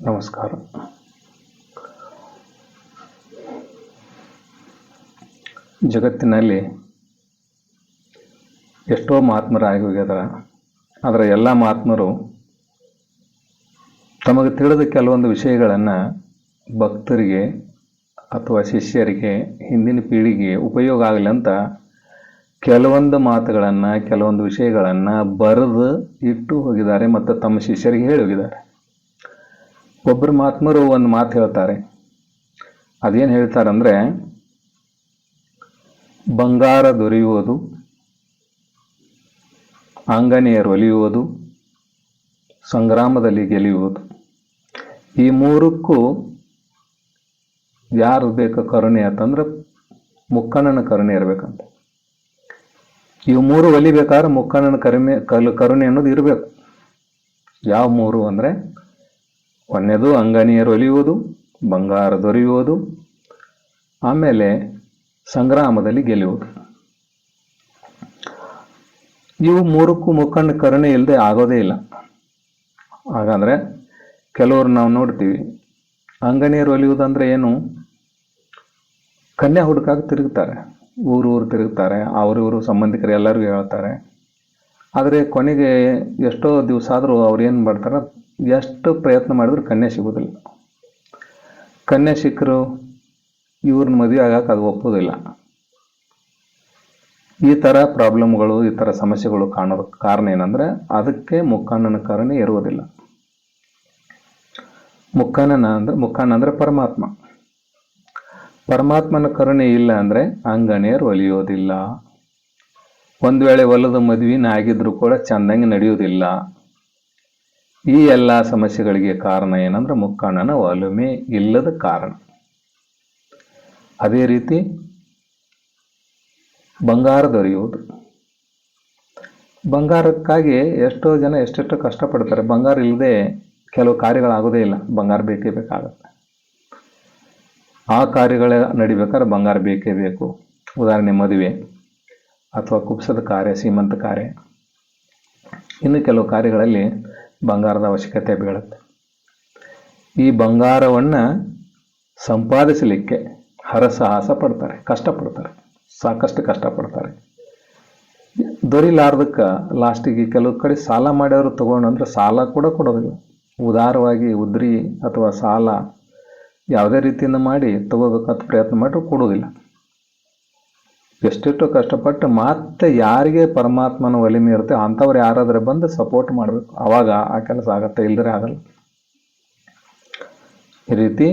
ನಮಸ್ಕಾರ. ಜಗತ್ತಿನಲ್ಲಿ ಎಷ್ಟೋ ಮಹಾತ್ಮರಾಗಿ ಹೋಗಿದ್ದಾರೆ. ಆದರೆ ಎಲ್ಲ ಮಹಾತ್ಮರು ತಮಗೆ ತಿಳಿದ ಕೆಲವೊಂದು ವಿಷಯಗಳನ್ನು ಭಕ್ತರಿಗೆ ಅಥವಾ ಶಿಷ್ಯರಿಗೆ, ಹಿಂದಿನ ಪೀಳಿಗೆಗೆ ಉಪಯೋಗ ಆಗಲಿ ಅಂತ ಕೆಲವೊಂದು ಮಾತುಗಳನ್ನು, ಕೆಲವೊಂದು ವಿಷಯಗಳನ್ನು ಬರೆದು ಇಟ್ಟು ಹೋಗಿದ್ದಾರೆ ಮತ್ತು ತಮ್ಮ ಶಿಷ್ಯರಿಗೆ ಹೇಳಿ ಹೋಗಿದ್ದಾರೆ. ಒಬ್ಬರು ಮಹಾತ್ಮರು ಒಂದು ಮಾತು ಹೇಳ್ತಾರೆ. ಅದೇನು ಹೇಳ್ತಾರಂದ್ರೆ, ಬಂಗಾರ ದೊರೆಯುವುದು, ಆಂಗನೇಯರು ಒಲಿಯುವುದು, ಸಂಗ್ರಾಮದಲ್ಲಿ ಗೆಲ್ಲುವುದು, ಈ ಮೂರಕ್ಕೂ ಯಾರು ಬೇಕು ಕರುಣೆ ಅಂತಂದ್ರೆ ಮುಕ್ಕಣ್ಣನ ಕರುಣೆ ಇರಬೇಕಂತ. ಇವು ಮೂರು ಒಲಿಬೇಕಾದ್ರೆ ಮುಕ್ಕಣ್ಣನ ಕರುಣೆ ಅನ್ನೋದು ಇರಬೇಕು. ಯಾವ ಮೂರು ಅಂದರೆ, ಒಂದನೇದು ಅಂಗನೀಯರು ಒಲಿಯುವುದು, ಬಂಗಾರ ದೊರೆಯುವುದು, ಆಮೇಲೆ ಸಂಗ್ರಾಮದಲ್ಲಿ ಗೆಲ್ಲುವುದು. ಇವು ಮೂರಕ್ಕೂ ಮುಕ್ಕಣ್ಣ ಕರುಣೆ ಇಲ್ಲದೆ ಆಗೋದೇ ಇಲ್ಲ. ಹಾಗಂದ್ರೆ ಕೆಲವರು ನಾವು ನೋಡ್ತೀವಿ, ಅಂಗನೀಯರು ಒಲಿಯುವುದಂದ್ರೆ ಏನು, ಕನ್ಯಾ ಹುಡುಕಾಗಿ ತಿರುಗ್ತಾರೆ, ಊರು ತಿರುಗ್ತಾರೆ, ಅವರಿವರು ಸಂಬಂಧಿಕರು ಎಲ್ಲರಿಗೂ ಹೇಳ್ತಾರೆ. ಆದರೆ ಕೊನೆಗೆ ಎಷ್ಟೋ ದಿವಸ ಆದರೂ ಅವ್ರು ಏನು ಮಾಡ್ತಾರೆ, ಎಷ್ಟು ಪ್ರಯತ್ನ ಮಾಡಿದ್ರು ಕನ್ಯೆ ಸಿಗೋದಿಲ್ಲ. ಕನ್ಯೆ ಸಿಕ್ಕರು ಇವ್ರನ್ನ ಮದುವೆ ಆಗಕ್ಕೆ ಅದು ಒಪ್ಪೋದಿಲ್ಲ. ಈ ಥರ ಪ್ರಾಬ್ಲಮ್ಗಳು, ಈ ಥರ ಸಮಸ್ಯೆಗಳು ಕಾಣೋದಕ್ಕೆ ಕಾರಣ ಏನಂದರೆ, ಅದಕ್ಕೆ ಮುಕ್ಕಣ್ಣನ ಕರುಣೆ ಇರುವುದಿಲ್ಲ. ಮುಕ್ಕಣ್ಣ ಅಂದರೆ ಪರಮಾತ್ಮ. ಪರಮಾತ್ಮನ ಕರುಣೆ ಇಲ್ಲ ಅಂದರೆ ಅಂಗನೇರು ಒಲಿಯೋದಿಲ್ಲ. ಒಂದು ವೇಳೆ ಒಲದ ಮದುವೆನ ಆಗಿದ್ರು ಕೂಡ ಚೆಂದಂಗೆ ನಡೆಯೋದಿಲ್ಲ. ಈ ಎಲ್ಲ ಸಮಸ್ಯೆಗಳಿಗೆ ಕಾರಣ ಏನಂದ್ರೆ ಮುಕ್ಕಣ್ಣನ ಒಲುಮೆ ಇಲ್ಲದ ಕಾರಣ. ಅದೇ ರೀತಿ ಬಂಗಾರ ದೊರೆಯುವುದು. ಬಂಗಾರಕ್ಕಾಗಿ ಎಷ್ಟೋ ಜನ ಎಷ್ಟೆಷ್ಟೋ ಕಷ್ಟಪಡ್ತಾರೆ. ಬಂಗಾರ ಇಲ್ಲದೆ ಕೆಲವು ಕಾರ್ಯಗಳಾಗೋದೇ ಇಲ್ಲ. ಬಂಗಾರ ಬೇಕೇ ಬೇಕಾಗತ್ತೆ. ಆ ಕಾರ್ಯಗಳ ನಡಿಬೇಕಾದ್ರೆ ಬಂಗಾರ ಬೇಕೇ ಬೇಕು. ಉದಾಹರಣೆ ಮದುವೆ ಅಥವಾ ಕುಪ್ಸದ ಕಾರ್ಯ, ಸೀಮಂತ ಕಾರ್ಯ, ಇನ್ನು ಕೆಲವು ಕಾರ್ಯಗಳಲ್ಲಿ ಬಂಗಾರದ ಅವಶ್ಯಕತೆ ಬೀಳುತ್ತೆ. ಈ ಬಂಗಾರವನ್ನು ಸಂಪಾದಿಸಲಿಕ್ಕೆ ಹರಸಾಹಸ ಪಡ್ತಾರೆ, ಕಷ್ಟಪಡ್ತಾರೆ, ಸಾಕಷ್ಟು ಕಷ್ಟಪಡ್ತಾರೆ. ದೊರಿಲಾರ್ದಕ್ಕೆ ಲಾಸ್ಟಿಗೆ ಕೆಲವು ಕಡೆ ಸಾಲ ಮಾಡ್ಯವರು ತಗೊಂಡ್ರೆ ಸಾಲ ಕೂಡ ಕೊಡೋದಿಲ್ಲ. ಉದಾರವಾಗಿ ಉದ್ರಿ ಅಥವಾ ಸಾಲ ಯಾವುದೇ ರೀತಿಯಿಂದ ಮಾಡಿ ತಗೋಬೇಕಂತ ಪ್ರಯತ್ನ ಮಾಡಿದ್ರು ಕೊಡೋದಿಲ್ಲ. ಎಷ್ಟೆಷ್ಟೋ ಕಷ್ಟಪಟ್ಟು ಮತ್ತೆ ಯಾರಿಗೆ ಪರಮಾತ್ಮನ ಒಲಿಮೆ ಇರುತ್ತೆ ಅಂಥವ್ರು ಯಾರಾದರೂ ಬಂದು ಸಪೋರ್ಟ್ ಮಾಡಬೇಕು, ಆವಾಗ ಆ ಕೆಲಸ ಆಗತ್ತೆ, ಇಲ್ಲದ್ರೆ ಆಗಲ್ಲ. ಈ ರೀತಿ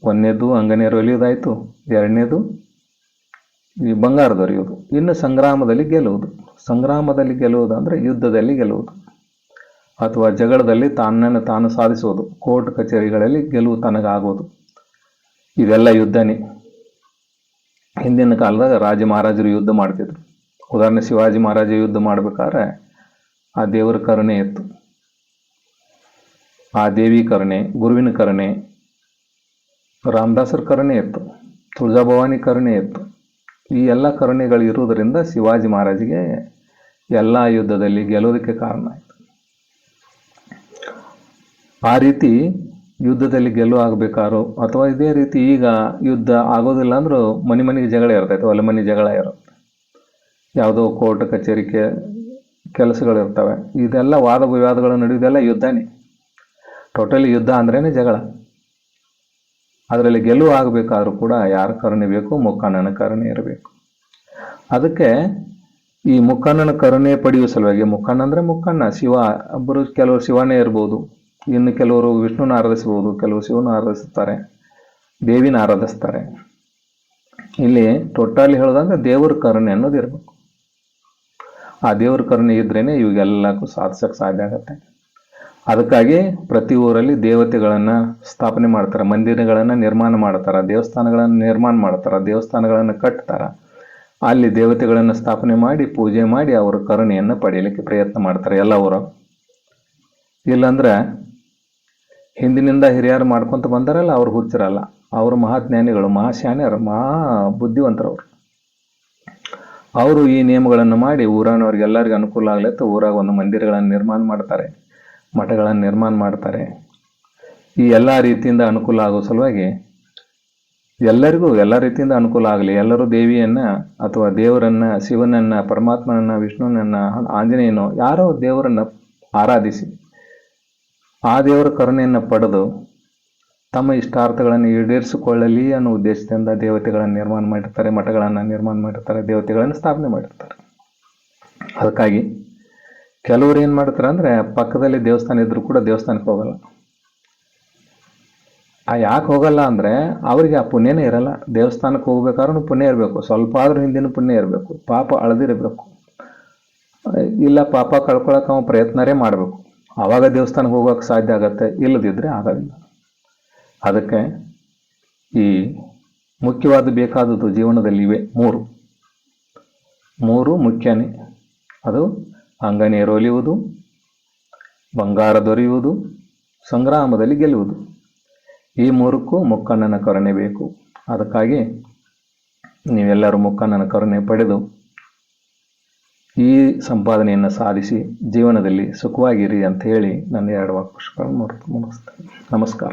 ಒಂದನೇದು ಅಂಗನೀಯರು ಒಲಿಯೋದಾಯಿತು, ಎರಡನೇದು ಈ ಬಂಗಾರ ದೊರೆಯುವುದು, ಇನ್ನು ಸಂಗ್ರಾಮದಲ್ಲಿ ಗೆಲ್ಲುವುದು. ಸಂಗ್ರಾಮದಲ್ಲಿ ಗೆಲ್ಲುವುದು ಅಂದರೆ ಯುದ್ಧದಲ್ಲಿ ಗೆಲ್ಲುವುದು ಅಥವಾ ಜಗಳದಲ್ಲಿ ತಾನನ್ನು ತಾನು ಸಾಧಿಸುವುದು, ಕೋರ್ಟ್ ಕಚೇರಿಗಳಲ್ಲಿ ಗೆಲುವು ತನಗಾಗೋದು. ಇದೆಲ್ಲ ಯುದ್ಧನೇ. ಹಿಂದಿನ ಕಾಲದಾಗ ರಾಜ ಮಹಾರಾಜರು ಯುದ್ಧ ಮಾಡ್ತಿದ್ರು. ಉದಾಹರಣೆ ಶಿವಾಜಿ ಮಹಾರಾಜ ಯುದ್ಧ ಮಾಡ್ಬೇಕಾದ್ರೆ ಆ ದೇವರ ಕರುಣೆ ಇತ್ತು, ಆ ದೇವಿ ಕರುಣೆ, ಗುರುವಿನ ಕರುಣೆ, ರಾಮದಾಸರ ಕರುಣೆ ಇತ್ತು, ತುಳಜಾಭವಾನಿ ಕರುಣೆ ಇತ್ತು. ಈ ಎಲ್ಲ ಕರುಣೆಗಳು ಇರುವುದರಿಂದ ಶಿವಾಜಿ ಮಹಾರಾಜಿಗೆ ಎಲ್ಲ ಯುದ್ಧದಲ್ಲಿ ಗೆಲ್ಲೋದಕ್ಕೆ ಕಾರಣ ಆಯಿತು. ಆ ರೀತಿ ಯುದ್ಧದಲ್ಲಿ ಗೆಲ್ಲುವ ಆಗಬೇಕಾದ್ರು ಅಥವಾ ಇದೇ ರೀತಿ ಈಗ ಯುದ್ಧ ಆಗೋದಿಲ್ಲ ಅಂದರೂ ಮನೆಗೆ ಜಗಳ ಇರ್ತೈತೆ, ಹೊಲ ಮನೆ ಜಗಳ ಇರುತ್ತೆ, ಯಾವುದೋ ಕೋರ್ಟ್ ಕಚೇರಿ ಕೆಲಸಗಳಿರ್ತವೆ. ಇದೆಲ್ಲ ವಾದ ವಿವಾದಗಳು ನಡೆಯೋದೆಲ್ಲ ಯುದ್ಧನೇ. ಟೋಟಲಿ ಯುದ್ಧ ಅಂದ್ರೇ ಜಗಳ. ಅದರಲ್ಲಿ ಗೆಲುವು ಆಗಬೇಕಾದ್ರೂ ಕೂಡ ಯಾರ ಕರುಣೆ ಬೇಕು, ಮುಕ್ಕಣ್ಣನ ಕರುಣೆ ಇರಬೇಕು. ಅದಕ್ಕೆ ಈ ಮುಕ್ಕಣ್ಣನ ಕರುಣೆ ಪಡೆಯುವ ಸಲುವಾಗಿ, ಮುಕ್ಕಣ್ಣ ಅಂದರೆ ಮುಕ್ಕಣ್ಣ ಶಿವ, ಒಬ್ಬರು ಕೆಲವರು ಶಿವನೇ ಇರ್ಬೋದು, ಇನ್ನು ಕೆಲವರು ವಿಷ್ಣುನ ಆರಾಧಿಸ್ಬೋದು, ಕೆಲವರು ಶಿವನ ಆರಾಧಿಸ್ತಾರೆ, ದೇವಿನ ಆರಾಧಿಸ್ತಾರೆ. ಇಲ್ಲಿ ಟೋಟಲಿ ಹೇಳೋದಂದ್ರೆ ದೇವರ ಕರುಣೆ ಅನ್ನೋದು ಇರಬೇಕು. ಆ ದೇವರ ಕರುಣೆ ಇದ್ರೇನೆ ಇವಾಗೆಲ್ಲಕ್ಕೂ ಸಾಧಿಸಕ್ಕೆ ಸಾಧ್ಯ ಆಗತ್ತೆ. ಅದಕ್ಕಾಗಿ ಪ್ರತಿ ಊರಲ್ಲಿ ದೇವತೆಗಳನ್ನು ಸ್ಥಾಪನೆ ಮಾಡ್ತಾರೆ, ಮಂದಿರಗಳನ್ನು ನಿರ್ಮಾಣ ಮಾಡ್ತಾರೆ, ದೇವಸ್ಥಾನಗಳನ್ನು ನಿರ್ಮಾಣ ಮಾಡ್ತಾರೆ, ದೇವಸ್ಥಾನಗಳನ್ನು ಕಟ್ತಾರೆ. ಅಲ್ಲಿ ದೇವತೆಗಳನ್ನು ಸ್ಥಾಪನೆ ಮಾಡಿ ಪೂಜೆ ಮಾಡಿ ಅವರ ಕರುಣೆಯನ್ನು ಪಡೆಯಲಿಕ್ಕೆ ಪ್ರಯತ್ನ ಮಾಡ್ತಾರೆ ಎಲ್ಲ ಊರು. ಇಲ್ಲಾಂದ್ರೆ ಹಿಂದಿನಿಂದ ಹಿರಿಯರು ಮಾಡ್ಕೊತ ಬಂದಾರಲ್ಲ, ಅವ್ರು ಹುಚ್ಚರಲ್ಲ, ಅವರು ಮಹಾಜ್ಞಾನಿಗಳು, ಮಹಾಶಾನ್ಯರು, ಮಹಾ ಬುದ್ಧಿವಂತರವರು. ಅವರು ಈ ನಿಯಮಗಳನ್ನು ಮಾಡಿ ಊರಾನವ್ರಿಗೆ ಎಲ್ಲರಿಗೂ ಅನುಕೂಲ ಆಗ್ಲತ್ತ ಊರಾಗ ಒಂದು ಮಂದಿರಗಳನ್ನು ನಿರ್ಮಾಣ ಮಾಡ್ತಾರೆ, ಮಠಗಳನ್ನು ನಿರ್ಮಾಣ ಮಾಡ್ತಾರೆ. ಈ ಎಲ್ಲ ರೀತಿಯಿಂದ ಅನುಕೂಲ ಆಗೋ ಸಲುವಾಗಿ ಎಲ್ಲರಿಗೂ ಎಲ್ಲ ರೀತಿಯಿಂದ ಅನುಕೂಲ ಆಗಲಿ, ಎಲ್ಲರೂ ದೇವಿಯನ್ನ ಅಥವಾ ದೇವರನ್ನ, ಶಿವನನ್ನ, ಪರಮಾತ್ಮನನ್ನ, ವಿಷ್ಣುವನ್ನ, ಆಂಜನೇಯನೋ ಯಾರೋ ದೇವರನ್ನ ಆರಾಧಿಸಿ ಆ ದೇವರ ಕರುಣೆಯನ್ನು ಪಡೆದು ತಮ್ಮ ಇಷ್ಟಾರ್ಥಗಳನ್ನು ಈಡೇರಿಸಿಕೊಳ್ಳಲಿ ಅನ್ನೋ ಉದ್ದೇಶದಿಂದ ದೇವತೆಗಳನ್ನು ನಿರ್ಮಾಣ ಮಾಡಿರ್ತಾರೆ, ಮಠಗಳನ್ನು ನಿರ್ಮಾಣ ಮಾಡಿರ್ತಾರೆ, ದೇವತೆಗಳನ್ನು ಸ್ಥಾಪನೆ ಮಾಡಿರ್ತಾರೆ. ಅದಕ್ಕಾಗಿ ಕೆಲವರು ಏನು ಮಾಡ್ತಾರೆ ಅಂದರೆ, ಪಕ್ಕದಲ್ಲಿ ದೇವಸ್ಥಾನ ಇದ್ರೂ ಕೂಡ ದೇವಸ್ಥಾನಕ್ಕೆ ಹೋಗಲ್ಲ. ಯಾಕೆ ಹೋಗಲ್ಲ ಅಂದರೆ ಅವರಿಗೆ ಆ ಪುಣ್ಯನೇ ಇರಲ್ಲ. ದೇವಸ್ಥಾನಕ್ಕೆ ಹೋಗ್ಬೇಕಾದ್ರೂ ಪುಣ್ಯ ಇರಬೇಕು, ಸ್ವಲ್ಪ ಆದ್ರೂ ಹಿಂದಿನ ಪುಣ್ಯ ಇರಬೇಕು, ಪಾಪ ಅಳದಿರಬೇಕು. ಇಲ್ಲ, ಪಾಪ ಕಳ್ಕೊಳಕ್ಕೆ ಅವ ಪ್ರಯತ್ನರೇ ಮಾಡಬೇಕು, ಆವಾಗ ದೇವಸ್ಥಾನಕ್ಕೆ ಹೋಗೋಕೆ ಸಾಧ್ಯ ಆಗತ್ತೆ, ಇಲ್ಲದಿದ್ದರೆ ಆಗೋದಿಲ್ಲ. ಅದಕ್ಕೆ ಈ ಮುಖ್ಯವಾದ ಬೇಕಾದದ್ದು ಜೀವನದಲ್ಲಿ ಇವೆ ಮೂರು ಮುಖ್ಯನೇ. ಅದು ಅಂಗನೇರೊಲಿಯುವುದು, ಬಂಗಾರ ದೊರೆಯುವುದು, ಸಂಗ್ರಾಮದಲ್ಲಿ ಗೆಲ್ಲುವುದು. ಈ ಮೂರಕ್ಕೂ ಮುಕ್ಕಣ್ಣನ ಕರುಣೆ ಬೇಕು. ಅದಕ್ಕಾಗಿ ನೀವೆಲ್ಲರೂ ಮುಕ್ಕಣ್ಣನ ಕರುಣೆ ಪಡೆದು ಈ ಸಂಪಾದನೆಯನ್ನು ಸಾಧಿಸಿ ಜೀವನದಲ್ಲಿ ಸುಖವಾಗಿರಿ ಅಂತ ಹೇಳಿ ನನ್ನ 2 ವಾಕ್ಯಗಳನ್ನು ಮುಗಿಸ್ತೇನೆ. ನಮಸ್ಕಾರ.